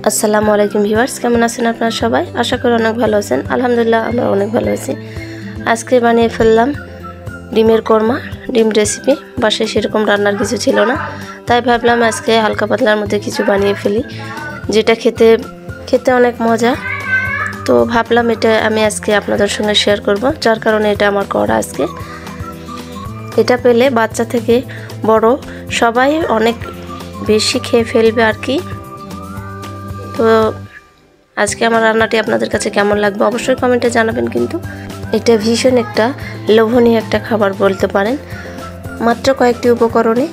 আসসালামু আলাইকুম ভিউয়ার্স, কেমন আছেন আপনারা সবাই? আশা করি অনেক ভালো আছেন। আলহামদুলিল্লাহ আমরা অনেক ভালো আছি। আজকে বানিয়ে ফেললাম ডিমের কোরমা, ডিম রেসিপি। বাসায় সেরকম রান্নার কিছু ছিল না, তাই ভাবলাম আজকে হালকা পাতলার মধ্যে কিছু বানিয়ে ফেলি, যেটা খেতে অনেক মজা। তো ভাবলাম এটা আমি আজকে আপনাদের সঙ্গে শেয়ার করব, যার কারণে এটা আমার করা আজকে। এটা পেলে বাচ্চা থেকে বড় সবাই অনেক বেশি খেয়ে ফেলবে আর কি। তো আজকে আমার রান্নাটি আপনাদের কাছে কেমন লাগবে অবশ্যই কমেন্টে জানাবেন। কিন্তু এটা ভীষণ একটা লোভনীয় একটা খাবার বলতে পারেন। মাত্র কয়েকটি উপকরণে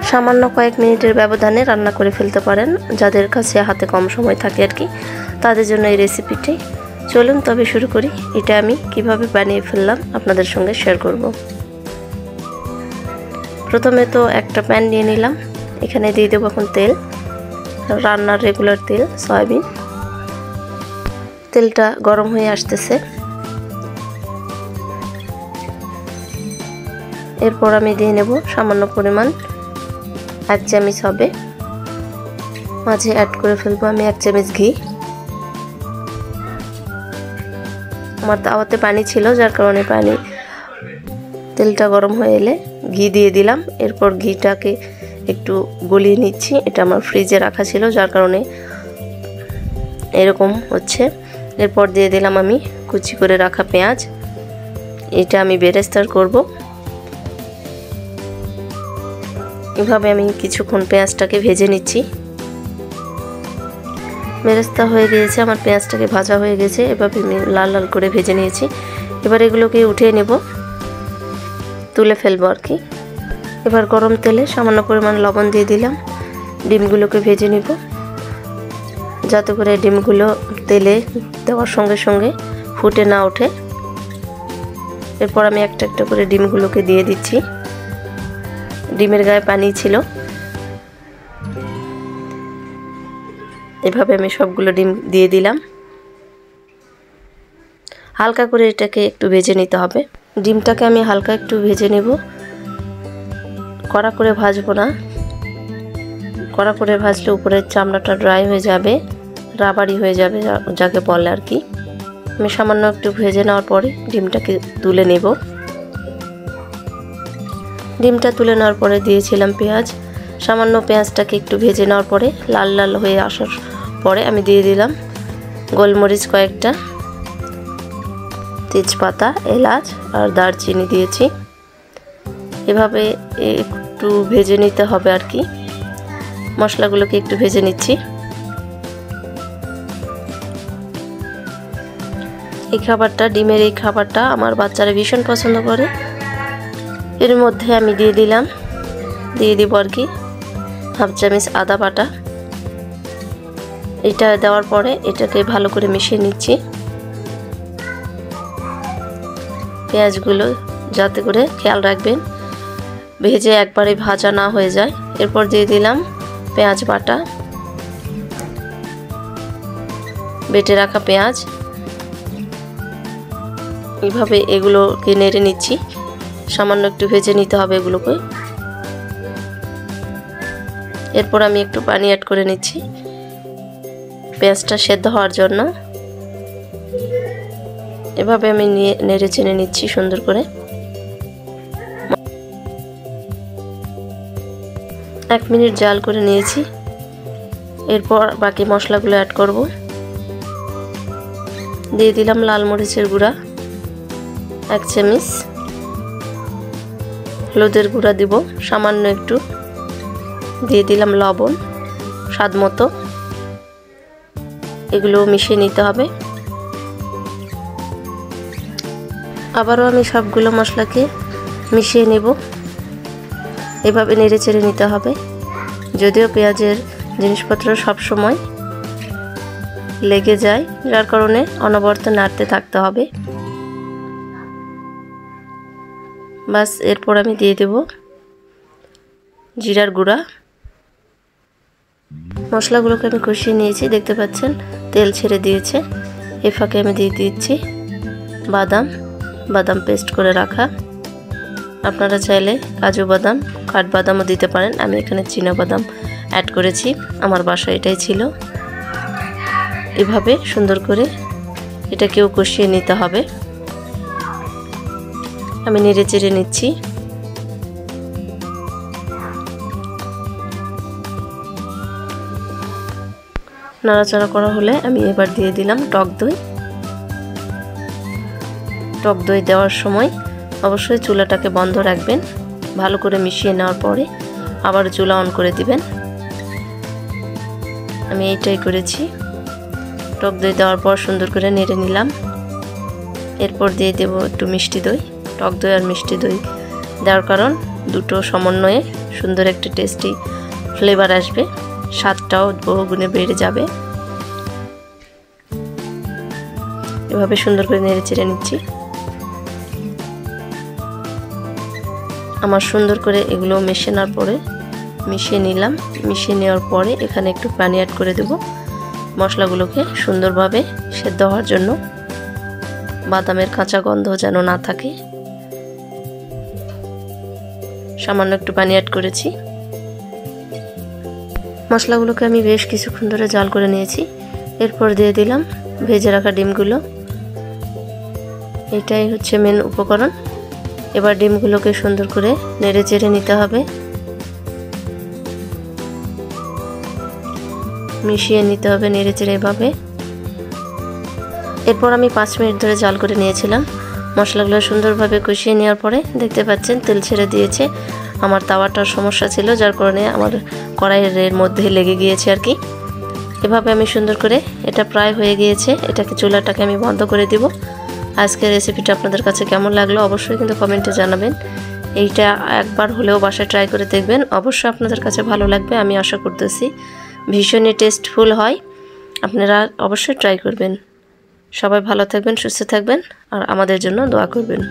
সামান্য কয়েক মিনিটের ব্যবধানে রান্না করে ফেলতে পারেন, যাদের কাছে হাতে কম সময় থাকে আর কি, তাদের জন্য এই রেসিপিটি। চলুন তবে শুরু করি। এটা আমি কিভাবে বানিয়ে ফেললাম আপনাদের সঙ্গে শেয়ার করব। প্রথমে তো একটা প্যান নিয়ে নিলাম, এখানে দিয়ে দেবো এখন তেল, রান্নার রেগুলার তেল, সয়াবিন। তেলটা গরম হয়ে আসতেছে, এরপর আমি দিয়ে নেব সামান্য পরিমাণ 1 চামচ হবে, মাঝে অ্যাড করে ফেলবো আমি 1 চামচ ঘি। আমার তাওয়াতে পানি ছিল, যার কারণে তেলটা গরম হয়ে এলে ঘি দিয়ে দিলাম। এরপর ঘিটাকে একটু গলিয়ে নিচ্ছি, এটা আমার ফ্রিজে রাখা ছিল, যার কারণে এরকম হচ্ছে। এরপর দিয়ে দিলাম আমি কুচি করে রাখা পেঁয়াজ, এটা আমি বেরেস্তার করব। এভাবে আমি কিছুক্ষণ পেঁয়াজটাকে ভেজে নিচ্ছি। বেরেস্তা হয়ে গিয়েছে, আমার পেঁয়াজটাকে ভাজা হয়ে গেছে, এভাবে আমি লাল লাল করে ভেজে নিয়েছি। এবার এগুলোকে উঠিয়ে নেব, তুলে ফেলবো আর কি। এবার গরম তেলে সামান্য পরিমাণ লবণ দিয়ে দিলাম, ডিমগুলোকে ভেজে নিব, যাতে করে ডিমগুলো তেলে দেওয়ার সঙ্গে সঙ্গে ফুটে না ওঠে। এরপর আমি একটা একটা করে ডিমগুলোকে দিয়ে দিচ্ছি। ডিমের গায়ে পানি ছিল, এভাবে আমি সবগুলো ডিম দিয়ে দিলাম। হালকা করে এটাকে একটু ভেজে নিতে হবে। ডিমটাকে আমি হালকা একটু ভেজে নেব, কড়া করে ভাজবো না। কড়া করে ভাজলে উপরের চামড়াটা ড্রাই হয়ে যাবে, রাবারি হয়ে যাবে যাকে বলে আর কি। আমি সামান্য একটু ভেজে নেওয়ার পরে ডিমটাকে তুলে নেব। ডিমটা তুলে নেওয়ার পরে দিয়েছিলাম পেঁয়াজ। সামান্য পেঁয়াজটাকে একটু ভেজে নেওয়ার পরে লাল লাল হয়ে আসার পরে আমি দিয়ে দিলাম গোলমরিচ কয়েকটা, তেজপাতা, এলাচ আর দারচিনি দিয়েছি। এভাবে একটু ভেজে নিতে হবে আর কি। মশলাগুলোকে একটু ভেজে নিচ্ছি। এই খাবারটা, ডিমের এই খাবারটা আমার বাচ্চারা ভীষণ পছন্দ করে। এর মধ্যে আমি দিয়ে দিব আর কি 1/2 চামচ আদা বাটা। এটা দেওয়ার পরে এটাকে ভালো করে মিশিয়ে নিচ্ছি। পেঁয়াজগুলো যাতে করে খেয়াল রাখবেন ভেজে একবারে ভাজা না হয়ে যায়। এরপর দিয়ে দিলাম পেঁয়াজ বাটা, বেটে রাখা পেঁয়াজ। এইভাবে এগুলোকে নেড়ে নিচ্ছি, সামান্য একটু ভেজে নিতে হবে এগুলোকে। এরপর আমি একটু পানি অ্যাড করে নিচ্ছি পেঁয়াজটা সেদ্ধ হওয়ার জন্য। এভাবে আমি নেড়ে চেড়ে নিচ্ছি সুন্দর করে। 1 মিনিট জাল করে নিয়েছি। এরপর বাকি মশলাগুলো অ্যাড করব। দিয়ে দিলাম লাল মরিচের গুঁড়া 1 চামচ, হলুদের গুঁড়া দিব সামান্য একটু, দিয়ে দিলাম লবণ স্বাদ মতো। এগুলো মিশিয়ে নিতে হবে। আবারও আমি সবগুলো মশলাকে মিশিয়ে নেব, এভাবে নেড়ে চেড়ে নিতে হবে। যদিও পেঁয়াজের জিনিসপত্র সব সময় লেগে যায়, যার কারণে অনবরত নাড়তে থাকতে হবে। বাস, এরপর আমি দিয়ে দেব জিরার গুঁড়া। মশলাগুলোকে আমি কষিয়ে নিয়েছি, দেখতে পাচ্ছেন তেল ছেড়ে দিয়েছে। এ ফাঁকে আমি দিয়ে দিচ্ছি বাদাম পেস্ট করে রাখা। আপনারা চাইলে কাজু বাদাম, কাঠবাদামও দিতে পারেন। আমি এখানে চীনা বাদাম অ্যাড করেছি, আমার বাসায় এটাই ছিল। এভাবে সুন্দর করে এটাকেও কষিয়ে নিতে হবে। আমি নেড়ে চেড়ে নিচ্ছি। নাড়াচাড়া করা হলে আমি এবার দিয়ে দিলাম টক দই। টক দই দেওয়ার সময় অবশ্যই চুলাটাকে বন্ধ রাখবেন। ভালো করে মিশিয়ে নেওয়ার পরে আবার চুলা অন করে দিবেন। আমি এইটাই করেছি। টক দই দেওয়ার পর সুন্দর করে নেড়ে নিলাম। এরপর দিয়ে দেব একটু মিষ্টি দই। টক দই আর মিষ্টি দই দেওয়ার কারণ দুটো সমন্বয়ে সুন্দর একটা টেস্টি ফ্লেভার আসবে, স্বাদটাও বহুগুণে বেড়ে যাবে। এভাবে সুন্দর করে নেড়ে চেড়ে নিচ্ছি। আমার সুন্দর করে এগুলো মিশিয়ে নিলাম। মিশিয়ে নেওয়ার পরে এখানে একটু পানি অ্যাড করে দেব মশলাগুলোকে সুন্দরভাবে সেদ্ধ হওয়ার জন্য, বাদামের কাঁচা গন্ধ যেন না থাকে। সামান্য একটু পানি অ্যাড করেছি। মশলাগুলোকে আমি বেশ কিছুক্ষণ ধরে জাল করে নিয়েছি। এরপর দিয়ে দিলাম ভেজে রাখা ডিমগুলো। এটাই হচ্ছে মেন উপকরণ। এবার ডিমগুলোকে সুন্দর করে নেড়ে চেড়ে নিতে হবে, মিশিয়ে নিতে হবে নেড়ে চেড়ে এভাবে। এরপর আমি 5 মিনিট ধরে জাল করে নিয়েছিলাম। মশলাগুলো সুন্দরভাবে কষিয়ে নেওয়ার পরে দেখতে পাচ্ছেন তেল ছেড়ে দিয়েছে। আমার তাওয়াটার সমস্যা ছিল, যার কারণে আমার কড়াইয়ের মধ্যে লেগে গিয়েছে আর কি। এভাবে আমি সুন্দর করে, এটা প্রায় হয়ে গিয়েছে, এটাকে চুলাটাকে আমি বন্ধ করে দিব। আজকের রেসিপিটা আপনাদের কাছে কেমন লাগলো অবশ্যই কিন্তু কমেন্টে জানাবেন। এইটা একবার হলেও বাসায় ট্রাই করে দেখবেন, অবশ্যই আপনাদের কাছে ভালো লাগবে আমি আশা করতেছি। ভীষণই টেস্টফুল হয়, আপনারা অবশ্যই ট্রাই করবেন। সবাই ভালো থাকবেন, সুস্থ থাকবেন আর আমাদের জন্য দোয়া করবেন।